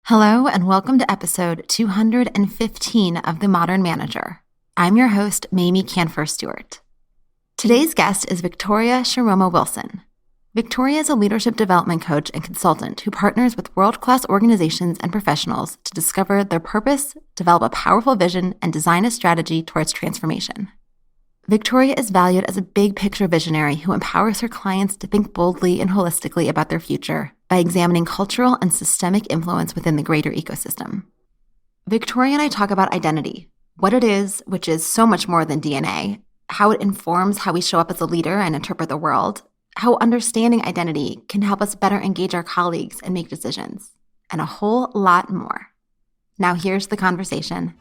Hello, and welcome to episode 215 of The Modern Manager. I'm your host, Mamie Canfor Stewart. Today's guest is Victoria Shiroma Wilson. Victoria is a leadership development coach and consultant who partners with world-class organizations and professionals to discover their purpose, develop a powerful vision, and design a strategy towards transformation. Victoria is valued as a big-picture visionary who empowers her clients to think boldly and holistically about their future by examining cultural and systemic influence within the greater ecosystem. Victoria and I talk about identity, what it is, which is so much more than DNA, how it informs how we show up as a leader and interpret the world, how understanding identity can help us better engage our colleagues and make decisions, and a whole lot more. Now here's the conversation.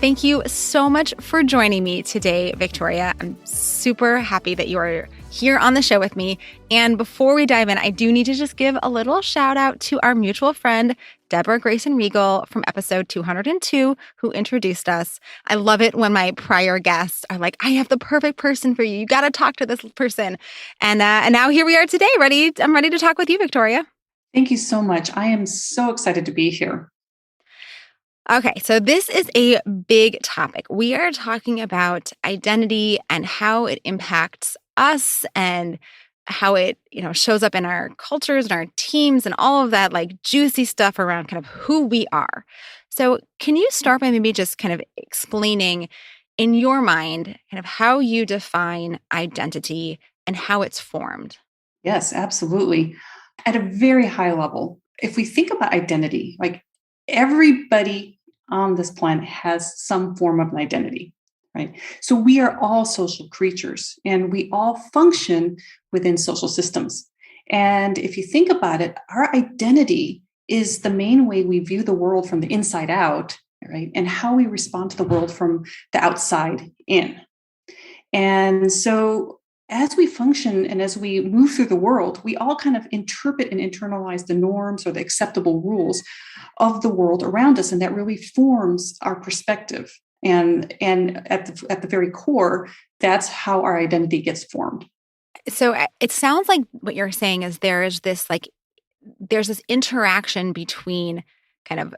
Thank you so much for joining me today, Victoria. I'm super happy that you are here on the show with me. And before we dive in, I do need to just give a little shout out to our mutual friend, Deborah Grayson Regal from episode 202, who introduced us. I love it when my prior guests are like, I have the perfect person for you. You got to talk to this person. And now here we are today. I'm ready to talk with you, Victoria. Thank you so much. I am so excited to be here. Okay, so this is a big topic. We are talking about identity and how it impacts us and how it, shows up in our cultures and our teams and all of that like juicy stuff around kind of who we are. So can you start by maybe just kind of explaining in your mind kind of how you define identity and how it's formed? Yes, absolutely. At a very high level, if we think about identity, like everybody on this planet has some form of an identity, right? So we are all social creatures and we all function within social systems. And if you think about it, our identity is the main way we view the world from the inside out, right? And how we respond to the world from the outside in. And so as we function and as we move through the world, we all kind of interpret and internalize the norms or the acceptable rules of the world around us. And that really forms our perspective. And at the very core, that's how our identity gets formed. So it sounds like what you're saying is there's this interaction between kind of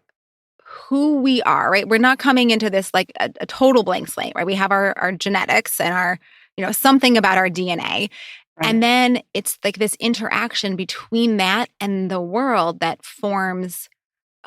who we are, right? We're not coming into this like a total blank slate, right? We have our genetics and our, something about our DNA. Right. And then it's like this interaction between that and the world that forms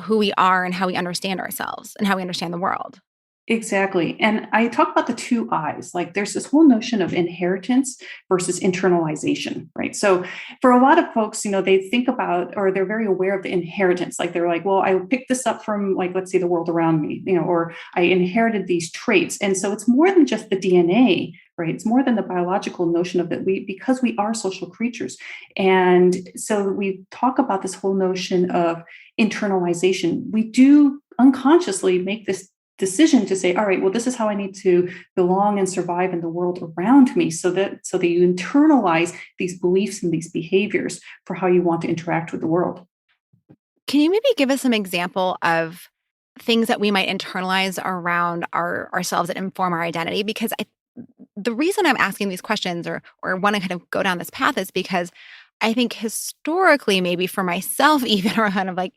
who we are and how we understand ourselves and how we understand the world. Exactly. And I talk about the two I's, like there's this whole notion of inheritance versus internalization, right? So for a lot of folks, they think about, or they're very aware of the inheritance. Like they're like, well, I picked this up from like, let's say the world around me, or I inherited these traits. And so it's more than just the DNA, right? It's more than the biological notion of that because we are social creatures. And so we talk about this whole notion of internalization. We do unconsciously make this decision to say, all right, well, this is how I need to belong and survive in the world around me, so that you internalize these beliefs and these behaviors for how you want to interact with the world. Can you maybe give us some example of things that we might internalize around ourselves that inform our identity? Because the reason I'm asking these questions or want to kind of go down this path is because I think historically, maybe for myself even, or kind of like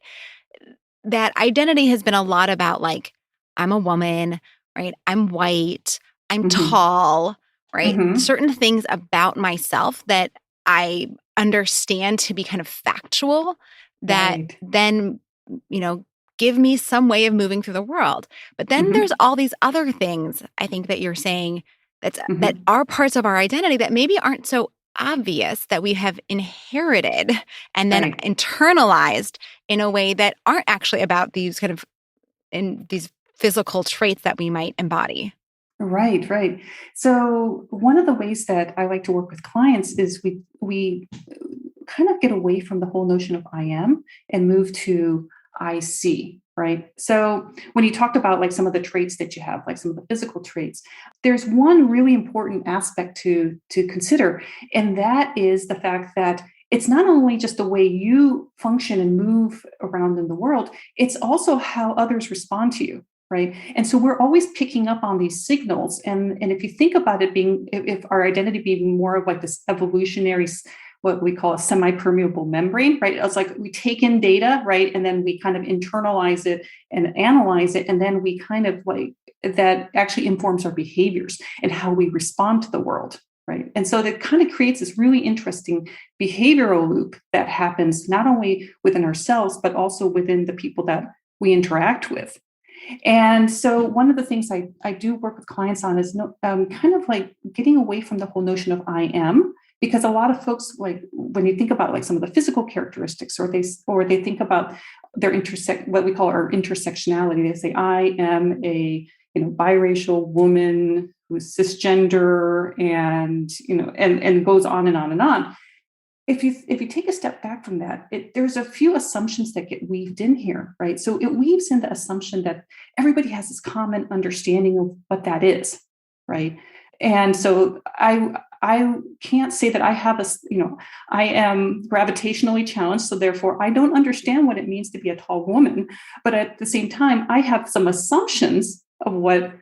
that identity has been a lot about like, I'm a woman, right? I'm white, I'm tall, right? Certain things about myself that I understand to be kind of factual that then, give me some way of moving through the world. But then there's all these other things I think that you're saying that are parts of our identity that maybe aren't so obvious that we have inherited and then internalized in a way that aren't actually about these kind of these physical traits that we might embody. Right. So one of the ways that I like to work with clients is we kind of get away from the whole notion of I am and move to I see, right? So when you talked about like some of the traits that you have, like some of the physical traits, there's one really important aspect to consider, and that is the fact that it's not only just the way you function and move around in the world, it's also how others respond to you. Right. And so we're always picking up on these signals. And if you think about it if our identity being more of like this evolutionary what we call a semi-permeable membrane, right? It's like we take in data, right? And then we kind of internalize it and analyze it. And then we kind of like that actually informs our behaviors and how we respond to the world, right? And so that kind of creates this really interesting behavioral loop that happens not only within ourselves, but also within the people that we interact with. And so one of the things I do work with clients on is kind of like getting away from the whole notion of I am, because a lot of folks, like when you think about like some of the physical characteristics, or they think about their what we call our intersectionality. They say, I am a biracial woman who's cisgender, and and goes on and on and on. If you take a step back from that, there's a few assumptions that get weaved in here, right? So it weaves in the assumption that everybody has this common understanding of what that is, right? And so I can't say that I have I am gravitationally challenged, so therefore I don't understand what it means to be a tall woman. But at the same time, I have some assumptions of what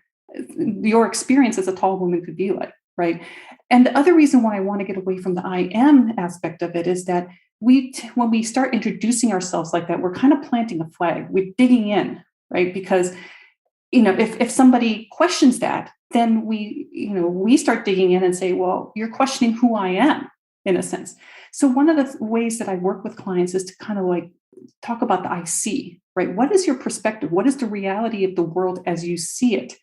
your experience as a tall woman could be like, right? And the other reason why I want to get away from the I am aspect of it is that when we start introducing ourselves like that, we're kind of planting a flag. We're digging in, right? Because if somebody questions that, then we start digging in and say, well, you're questioning who I am, in a sense. So one of the ways that I work with clients is to kind of like talk about the I see, right? What is your perspective? What is the reality of the world as you see it?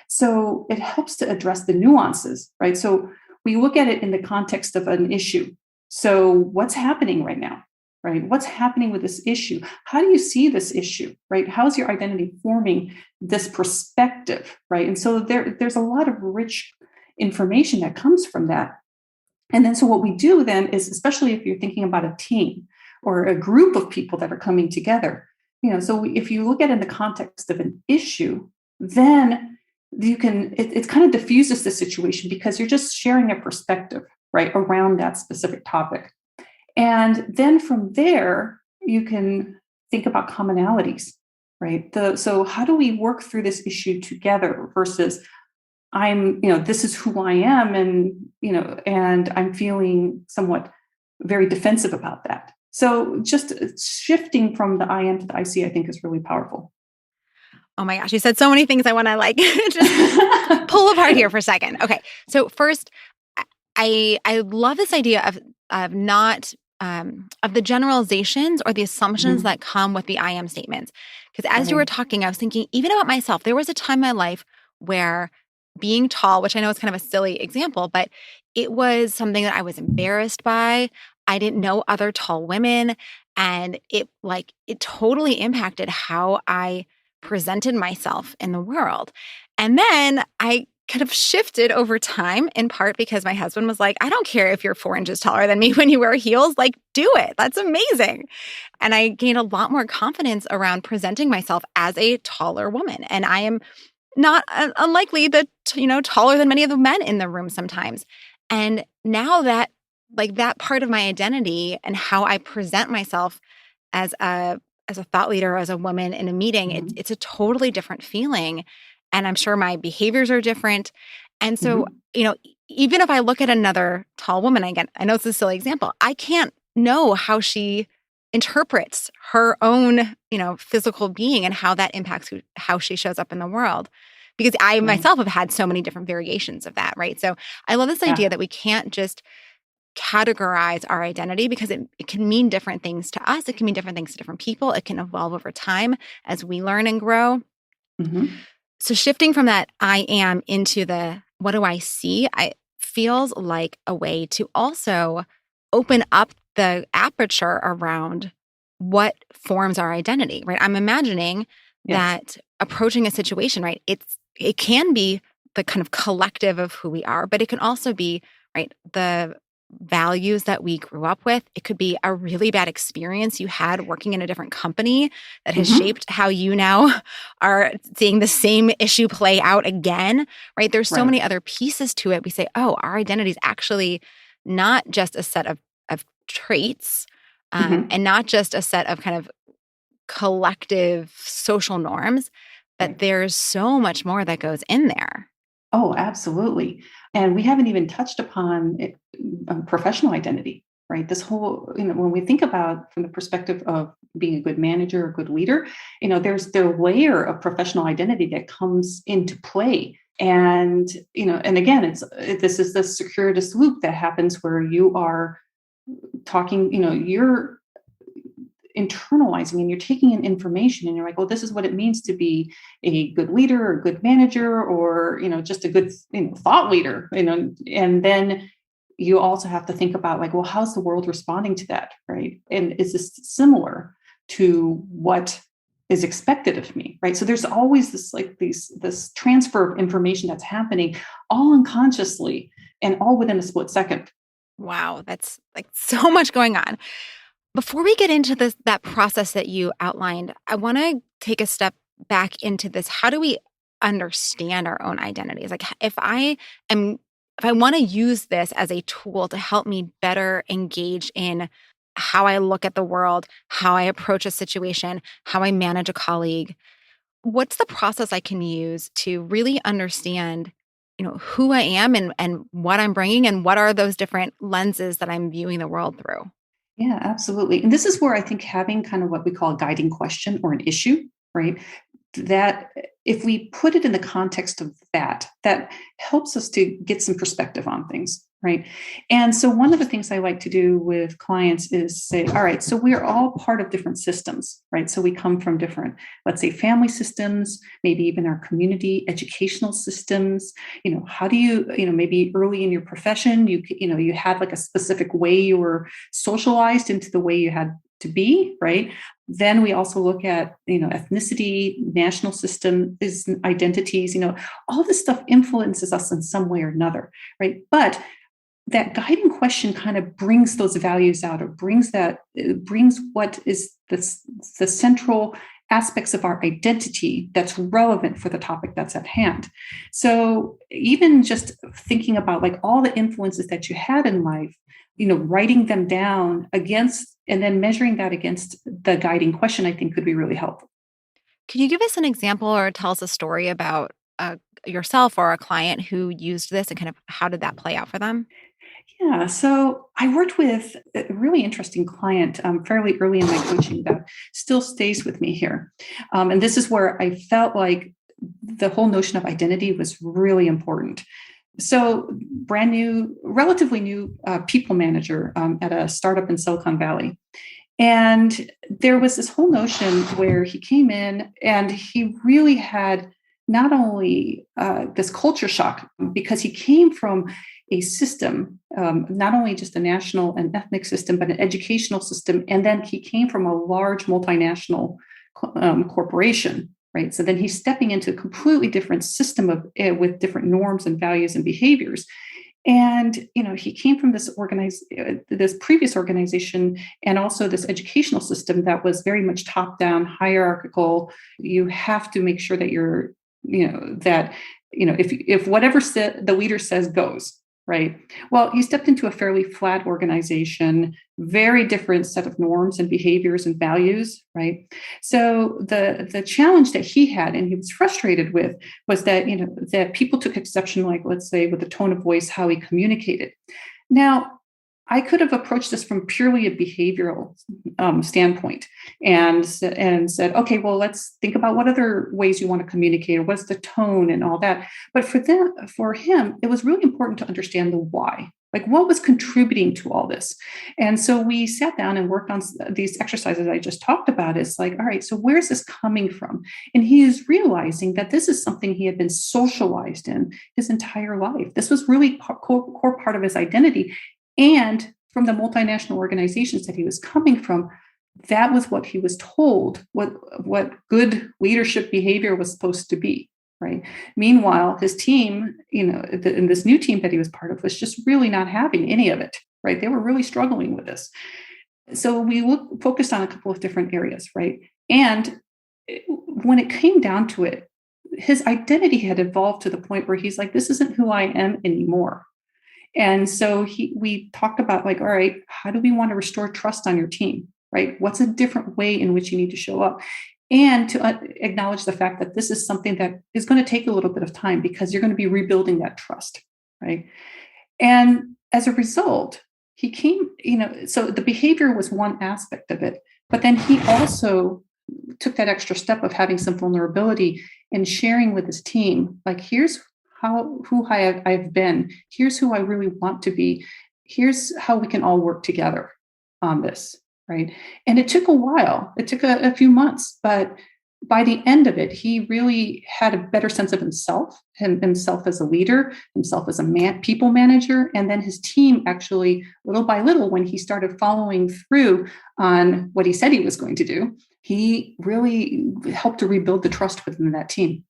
So it helps to address the nuances, right? So we look at it in the context of an issue. So what's happening right now, right? What's happening with this issue? How do you see this issue, right? How's your identity forming this perspective, right? And so there's a lot of rich information that comes from that. And then so what we do then is, especially if you're thinking about a team or a group of people that are coming together, so if you look at it in the context of an issue, then you can, it kind of diffuses the situation because you're just sharing a perspective, right, around that specific topic. And then from there, you can think about commonalities, right? So how do we work through this issue together versus this is who I am, and I'm feeling somewhat very defensive about that. So just shifting from the I am to the I see, I think is really powerful. Oh my gosh, you said so many things I want to just pull apart here for a second. Okay, so first, I love this idea of not of the generalizations or the assumptions that come with the I am statements. Because as you were talking, I was thinking even about myself. There was a time in my life where being tall, which I know is kind of a silly example, but it was something that I was embarrassed by. I didn't know other tall women, and it totally impacted how I presented myself in the world. And then I kind of shifted over time, in part because my husband was like, I don't care if you're 4 inches taller than me when you wear heels, do it. That's amazing. And I gained a lot more confidence around presenting myself as a taller woman. And I am not unlikely taller than many of the men in the room sometimes. And now that that part of my identity and how I present myself as a thought leader, as a woman in a meeting, it's a totally different feeling. And I'm sure my behaviors are different. And so, even if I look at another tall woman, again, I know it's a silly example, I can't know how she interprets her own, physical being and how that impacts how she shows up in the world. Because I myself have had so many different variations of that, right? So I love this idea that we can't just categorize our identity because it can mean different things to us. It can mean different things to different people. It can evolve over time as we learn and grow. So shifting from that I am into the what do I see, feels like a way to also open up the aperture around what forms our identity, right? I'm imagining that approaching a situation, right, it can be the kind of collective of who we are, but it can also be, right, the values that we grew up with. It could be a really bad experience you had working in a different company that has shaped how you now are seeing the same issue play out again, right? There's so many other pieces to it. We say, oh, our identity is actually not just a set of traits and not just a set of kind of collective social norms, but there's so much more that goes in there. Oh, absolutely. And we haven't even touched upon professional identity, right? This whole, when we think about from the perspective of being a good manager or good leader, there's their layer of professional identity that comes into play. And, and again, this is the circuitous loop that happens where you are talking, you're internalizing and you're taking in information and you're like, well, this is what it means to be a good leader or a good manager or, just a good, thought leader, and then you also have to think about like, well, how's the world responding to that? Right. And is this similar to what is expected of me? Right. So there's always this transfer of information that's happening all unconsciously and all within a split second. Wow. That's like so much going on. Before we get into that process that you outlined, I want to take a step back into this. How do we understand our own identities? Like if I want to use this as a tool to help me better engage in how I look at the world, how I approach a situation, how I manage a colleague, what's the process I can use to really understand, who I am and what I'm bringing and what are those different lenses that I'm viewing the world through? Yeah, absolutely. And this is where I think having kind of what we call a guiding question or an issue, right? That if we put it in the context of that helps us to get some perspective on things, right? And so one of the things I like to do with clients is say, all right, so we're all part of different systems, right? So we come from different, let's say, family systems, maybe even our community educational systems. How do you, maybe early in your profession, you had like a specific way you were socialized into the way you had to be, right? Then we also look at, ethnicity, national system, identities, all this stuff influences us in some way or another, right? But that guiding question kind of brings those values out, or brings what is the central aspects of our identity that's relevant for the topic that's at hand. So even just thinking about like all the influences that you had in life, writing them down against and then measuring that against the guiding question, I think could be really helpful. Could you give us an example or tell us a story about yourself or a client who used this and kind of how did that play out for them? Yeah, so I worked with a really interesting client fairly early in my coaching that still stays with me here. And this is where I felt like the whole notion of identity was really important. So brand new, relatively new people manager at a startup in Silicon Valley. And there was this whole notion where he came in and he really had not only this culture shock, because he came from a system, not only just a national and ethnic system, but an educational system. And then he came from a large multinational corporation, right? So then he's stepping into a completely different system with different norms and values and behaviors. And he came from this previous organization and also this educational system that was very much top down, hierarchical. You have to make sure that you're, if whatever the leader says goes, right? Well, he stepped into a fairly flat organization, very different set of norms and behaviors and values, right? So the challenge that he had and he was frustrated with was that, that people took exception, like, let's say, with the tone of voice, how he communicated. Now, I could have approached this from purely a behavioral standpoint and said, okay, well, let's think about what other ways you want to communicate, or what's the tone and all that. But for him, it was really important to understand the why, like what was contributing to all this. And so we sat down and worked on these exercises I just talked about. It's like, all right, so where's this coming from? And he is realizing that this is something he had been socialized in his entire life. This was really core part of his identity. And from the multinational organizations that he was coming from, that was what he was told, what good leadership behavior was supposed to be, right? Meanwhile, his team, and this new team that he was part of was just really not having any of it, right? They were really struggling with this. So we focused on a couple of different areas, right? And when it came down to it, his identity had evolved to the point where he's like, this isn't who I am anymore. And so we talked about like, all right, how do we want to restore trust on your team, right? What's a different way in which you need to show up? And to acknowledge the fact that this is something that is going to take a little bit of time because you're going to be rebuilding that trust, right? And as a result, he came, so the behavior was one aspect of it, but then he also took that extra step of having some vulnerability and sharing with his team, like, here's who I've been, here's who I really want to be, here's how we can all work together on this, right? And it took a while, it took a few months, but by the end of it, he really had a better sense of himself as a leader, himself as a people manager, and then his team actually, little by little, when he started following through on what he said he was going to do, he really helped to rebuild the trust within that team.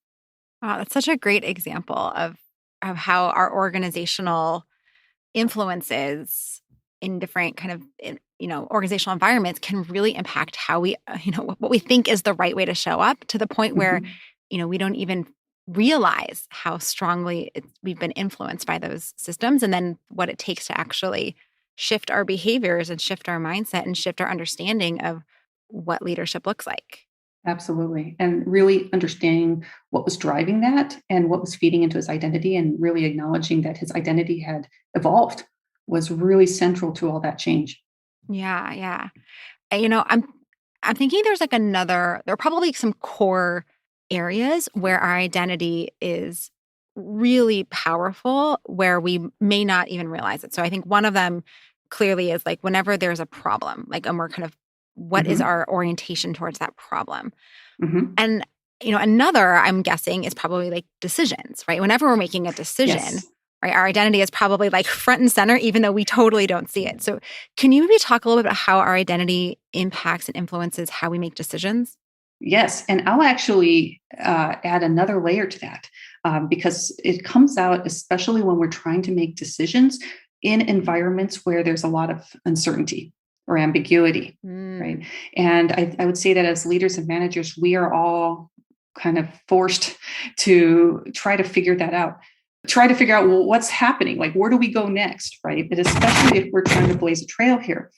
Wow, that's such a great example of how our organizational influences in different kind of organizational environments can really impact how we what we think is the right way to show up, to the point where we don't even realize how strongly we've been influenced by those systems, and then what it takes to actually shift our behaviors and shift our mindset and shift our understanding of what leadership looks like. Absolutely. And really understanding what was driving that and what was feeding into his identity, and really acknowledging that his identity had evolved was really central to all that change. Yeah, yeah. And, I'm thinking there's there are probably some core areas where our identity is really powerful, where we may not even realize it. So I think one of them clearly is like whenever there's a problem, like, and we're kind of, what is our orientation towards that problem? Mm-hmm. And, another, I'm guessing, is probably like decisions, right? Whenever we're making a decision, Yes. right, our identity is probably like front and center, even though we totally don't see it. So can you maybe talk a little bit about how our identity impacts and influences how we make decisions? Yes. And I'll actually add another layer to that, because it comes out, especially when we're trying to make decisions in environments where there's a lot of uncertainty or ambiguity, right? And I would say that as leaders and managers, we are all kind of forced to try to figure that out. Try to figure out, well, what's happening? Like, where do we go next, right? But especially if we're trying to blaze a trail here.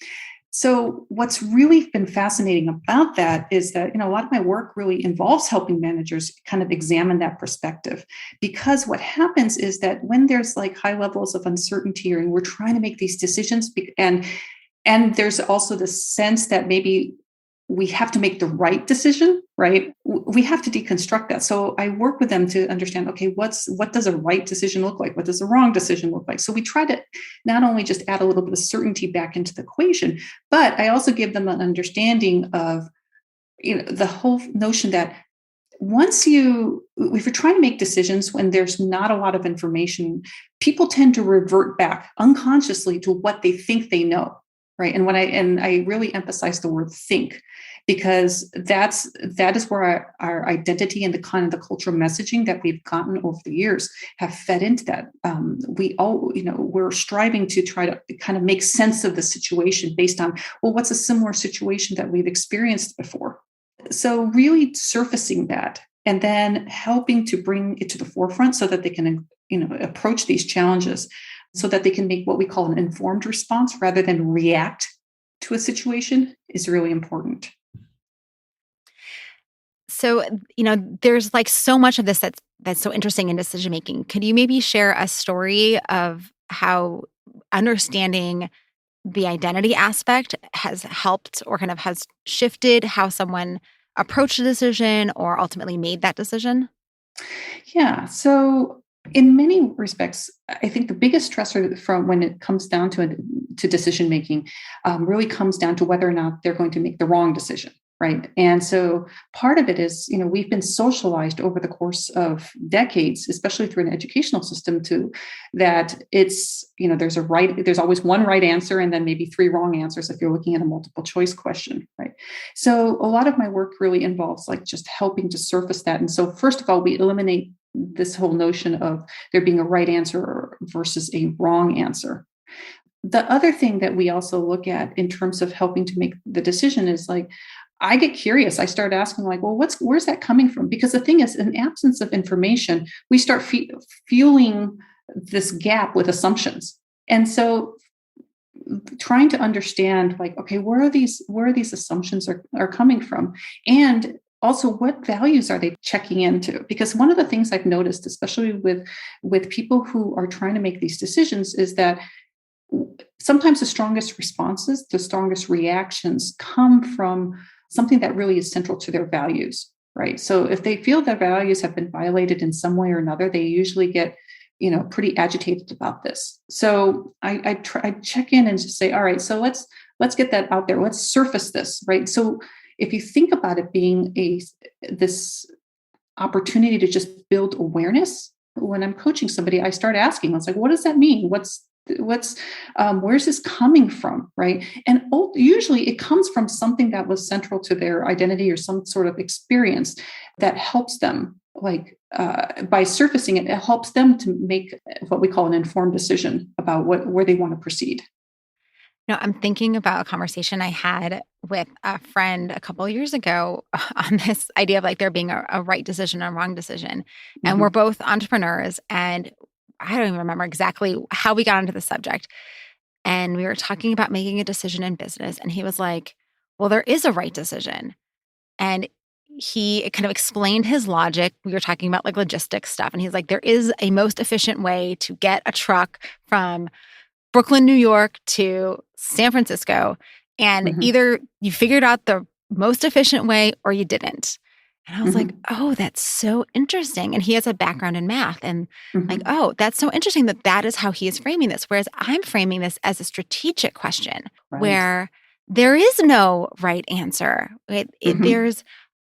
So what's really been fascinating about that is that, a lot of my work really involves helping managers kind of examine that perspective, because what happens is that when there's like high levels of uncertainty, and we're trying to make these decisions, and there's also the sense that maybe we have to make the right decision, right? We have to deconstruct that. So I work with them to understand, okay, what does a right decision look like? What does a wrong decision look like? So we try to not only just add a little bit of certainty back into the equation, but I also give them an understanding of, the whole notion that if you're trying to make decisions when there's not a lot of information, people tend to revert back unconsciously to what they think they know. Right. And I really emphasize the word think, because that is where our identity and the kind of the cultural messaging that we've gotten over the years have fed into that. We're striving to try to kind of make sense of the situation based on, well, what's a similar situation that we've experienced before? So really surfacing that and then helping to bring it to the forefront so that they can, approach these challenges, so that they can make what we call an informed response rather than react to a situation, is really important. So, there's like so much of this that's so interesting in decision making. Could you maybe share a story of how understanding the identity aspect has helped or kind of has shifted how someone approached a decision or ultimately made that decision? Yeah. So in many respects, I think the biggest stressor from when it comes down to decision making really comes down to whether or not they're going to make the wrong decision, right? And so part of it is, we've been socialized over the course of decades, especially through an educational system, to that it's, there's always one right answer and then maybe three wrong answers if you're looking at a multiple choice question, right? So a lot of my work really involves like just helping to surface that. And so first of all, we eliminate this whole notion of there being a right answer versus a wrong answer. The other thing that we also look at in terms of helping to make the decision is like, I get curious. I start asking like, well, where's that coming from? Because the thing is, in absence of information, we start fueling this gap with assumptions. And so trying to understand like, okay, where are these assumptions are coming from? And also, what values are they checking into? Because one of the things I've noticed, especially with people who are trying to make these decisions, is that sometimes the strongest responses, the strongest reactions come from something that really is central to their values, right? So if they feel their values have been violated in some way or another, they usually get, pretty agitated about this. So I check in and just say, all right, so let's get that out there. Let's surface this, right? So if you think about it being this opportunity to just build awareness, when I'm coaching somebody, I start asking, it's like, what does that mean? Where's this coming from, right? And usually it comes from something that was central to their identity or some sort of experience that helps them, by surfacing it, it helps them to make what we call an informed decision about where they want to proceed. I'm thinking about a conversation I had with a friend a couple of years ago on this idea of there being a right decision and a wrong decision. And Mm-hmm. we're both entrepreneurs, and I don't even remember exactly how we got into the subject. And we were talking about making a decision in business. And he was like, well, there is a right decision. And he kind of explained his logic. We were talking about logistics stuff. And he's like, there is a most efficient way to get a truck from Brooklyn, New York to San Francisco. And Mm-hmm. either you figured out the most efficient way or you didn't. And I was like, Mm-hmm. oh, that's so interesting. And he has a background in math. And Mm-hmm. oh, that's so interesting that is how he is framing this. Whereas I'm framing this as a strategic question Right. where there is no right answer. Mm-hmm. There's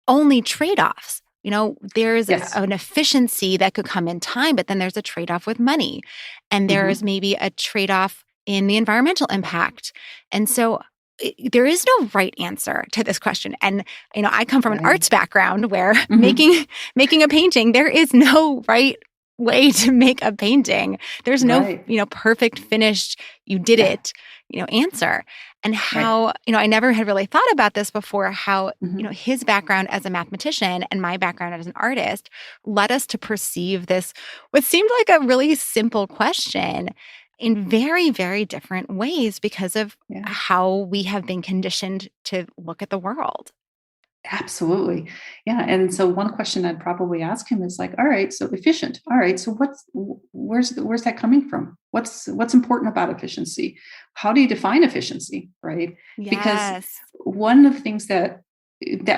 only trade-offs. There's Yes. an efficiency that could come in time, but then there's a trade-off with money. And there's Mm-hmm. maybe a trade-off in the environmental impact. And so there is no right answer to this question. And, I come from an Right. arts background where Mm-hmm. making a painting, there is no right way to make a painting. There's no, Right. perfect finished, you did Yeah. it, answer. And Right. how, I never had really thought about this before, how, Mm-hmm. his background as a mathematician and my background as an artist led us to perceive this, what seemed like a really simple question in very, very different ways because of Yeah. how we have been conditioned to look at the world. Absolutely. Yeah. And so one question I'd probably ask him is all right, so efficient. All right. So where's that coming from? What's important about efficiency? How do you define efficiency? Right. Because Yes. one of the things that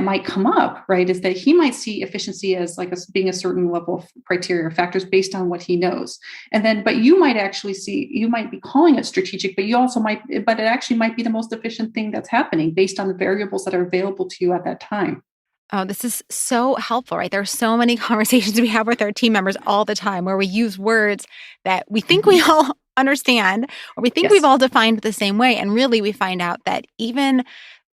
might come up, right, is that he might see efficiency as being a certain level of criteria or factors based on what he knows. And then, but you might be calling it strategic, but it actually might be the most efficient thing that's happening based on the variables that are available to you at that time. Oh, this is so helpful, right? There are so many conversations we have with our team members all the time where we use words that we think we all understand, or we think we've Yes. all defined the same way. And really, we find out that even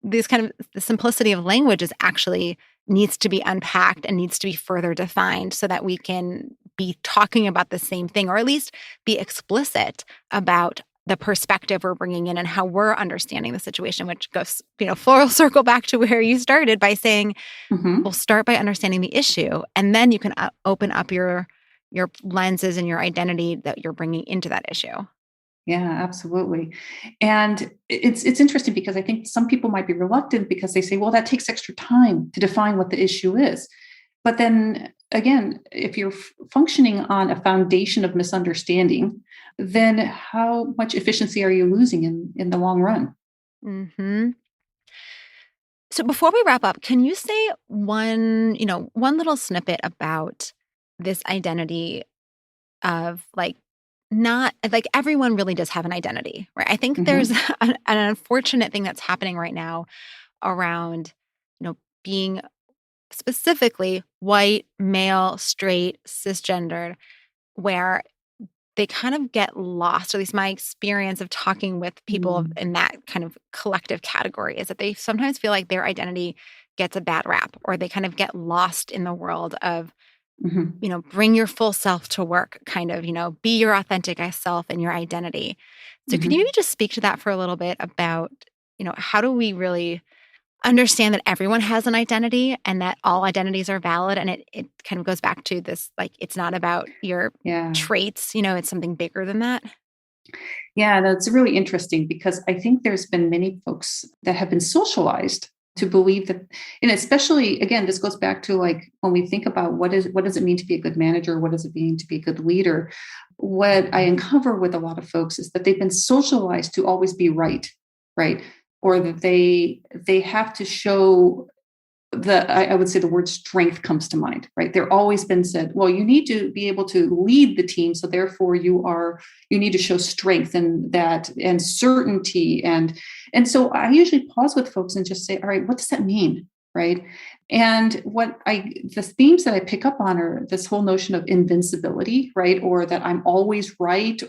this kind of the simplicity of language is actually needs to be unpacked and needs to be further defined so that we can be talking about the same thing, or at least be explicit about the perspective we're bringing in and how we're understanding the situation, which goes, full circle back to where you started by saying, Mm-hmm. we'll start by understanding the issue, and then you can open up your lenses and your identity that you're bringing into that issue. Yeah, absolutely. And it's interesting because I think some people might be reluctant because they say, well, that takes extra time to define what the issue is. But then again, if you're functioning on a foundation of misunderstanding, then how much efficiency are you losing in the long run? Mm-hmm. So before we wrap up, can you say one little snippet about this identity of not everyone really does have an identity, right? I think there's Mm-hmm. an unfortunate thing that's happening right now around, being specifically white, male, straight, cisgendered, where they kind of get lost, or at least my experience of talking with people in that kind of collective category is that they sometimes feel like their identity gets a bad rap, or they kind of get lost in the world of, Mm-hmm. bring your full self to work, kind of, be your authentic self and your identity. So could you Mm-hmm. maybe just speak to that for a little bit about, how do we really understand that everyone has an identity and that all identities are valid? And it kind of goes back to this, it's not about your Yeah. traits, it's something bigger than that. Yeah, that's really interesting because I think there's been many folks that have been socialized to believe that, and especially, again, this goes back to like when we think about what does it mean to be a good manager? What does it mean to be a good leader? What I uncover with a lot of folks is that they've been socialized to always be right? Or that they have to show I would say the word strength comes to mind, right? They're always been said, well, you need to be able to lead the team. So therefore you need to show strength and certainty. And so I usually pause with folks and just say, all right, what does that mean? Right. And the themes that I pick up on are this whole notion of invincibility, right? Or that I'm always right,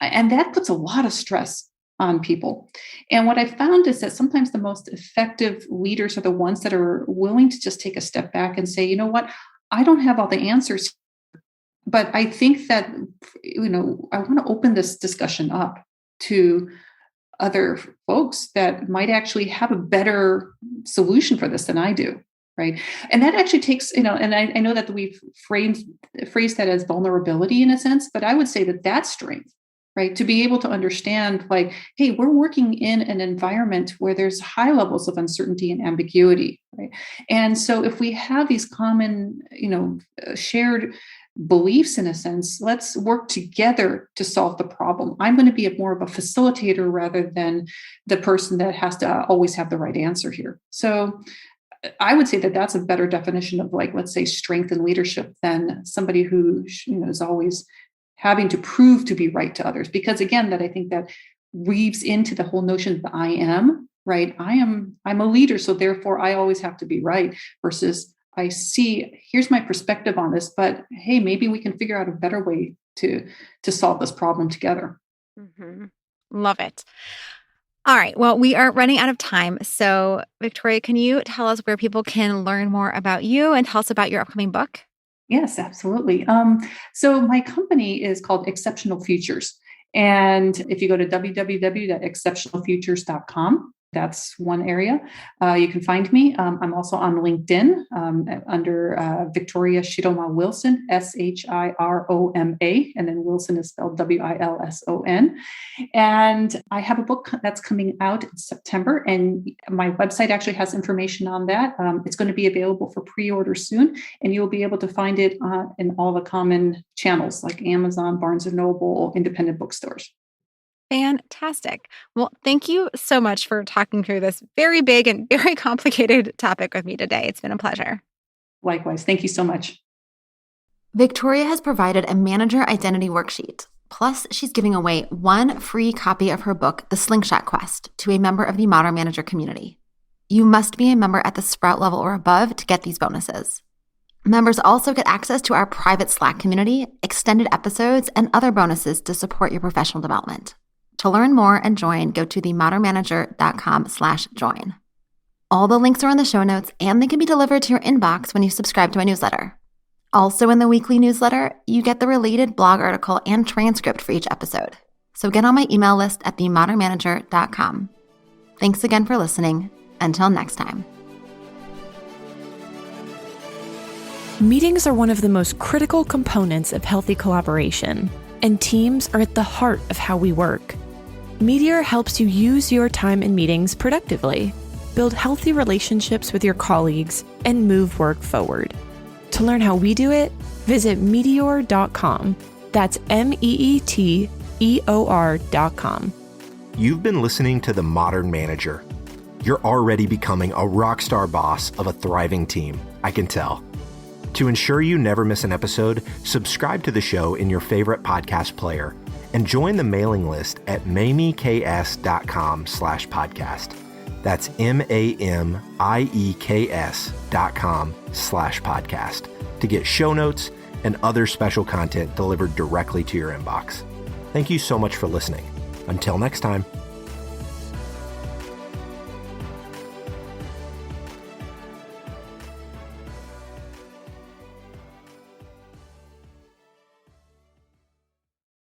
and that puts a lot of stress on people. And what I found is that sometimes the most effective leaders are the ones that are willing to just take a step back and say, you know what, I don't have all the answers, but I think that, I want to open this discussion up to other folks that might actually have a better solution for this than I do. Right. And that actually takes, and I know that we've phrased that as vulnerability in a sense, but I would say that that's strength. Right. To be able to understand like, hey, we're working in an environment where there's high levels of uncertainty and ambiguity. Right. And so if we have these common, shared beliefs in a sense, let's work together to solve the problem. I'm going to be more of a facilitator rather than the person that has to always have the right answer here. So I would say that that's a better definition of like, let's say, strength and leadership than somebody who, is always having to prove to be right to others. Because again, that I think that weaves into the whole notion that I am, right? I'm a leader, so therefore I always have to be right, versus I see, here's my perspective on this, but hey, maybe we can figure out a better way to solve this problem together. Mm-hmm. Love it. All right. Well, we are running out of time. So Victoria, can you tell us where people can learn more about you and tell us about your upcoming book? Yes, absolutely. So my company is called Exceptional Futures. And if you go to www.exceptionalfutures.com, that's one area. You can find me. I'm also on LinkedIn under Victoria Shiroma Wilson, Shiroma, and then Wilson is spelled Wilson. And I have a book that's coming out in September, and my website actually has information on that. It's going to be available for pre-order soon, and you'll be able to find it in all the common channels like Amazon, Barnes & Noble, independent bookstores. Fantastic. Well, thank you so much for talking through this very big and very complicated topic with me today. It's been a pleasure. Likewise. Thank you so much. Victoria has provided a manager identity worksheet. Plus, she's giving away one free copy of her book, The Slingshot Quest, to a member of the Modern Manager community. You must be a member at the Sprout level or above to get these bonuses. Members also get access to our private Slack community, extended episodes, and other bonuses to support your professional development. To learn more and join, go to themodernmanager.com/join. All the links are in the show notes, and they can be delivered to your inbox when you subscribe to my newsletter. Also in the weekly newsletter, you get the related blog article and transcript for each episode. So get on my email list at themodernmanager.com. Thanks again for listening. Until next time. Meetings are one of the most critical components of healthy collaboration, and teams are at the heart of how we work. Meteor helps you use your time in meetings productively, build healthy relationships with your colleagues, and move work forward. To learn how we do it, visit meteor.com. That's MEETEOR.com. You've been listening to The Modern Manager. You're already becoming a rock star boss of a thriving team, I can tell. To ensure you never miss an episode, subscribe to the show in your favorite podcast player and join the mailing list at mamieks.com/podcast. That's MAMIEKS.com/podcast to get show notes and other special content delivered directly to your inbox. Thank you so much for listening. Until next time.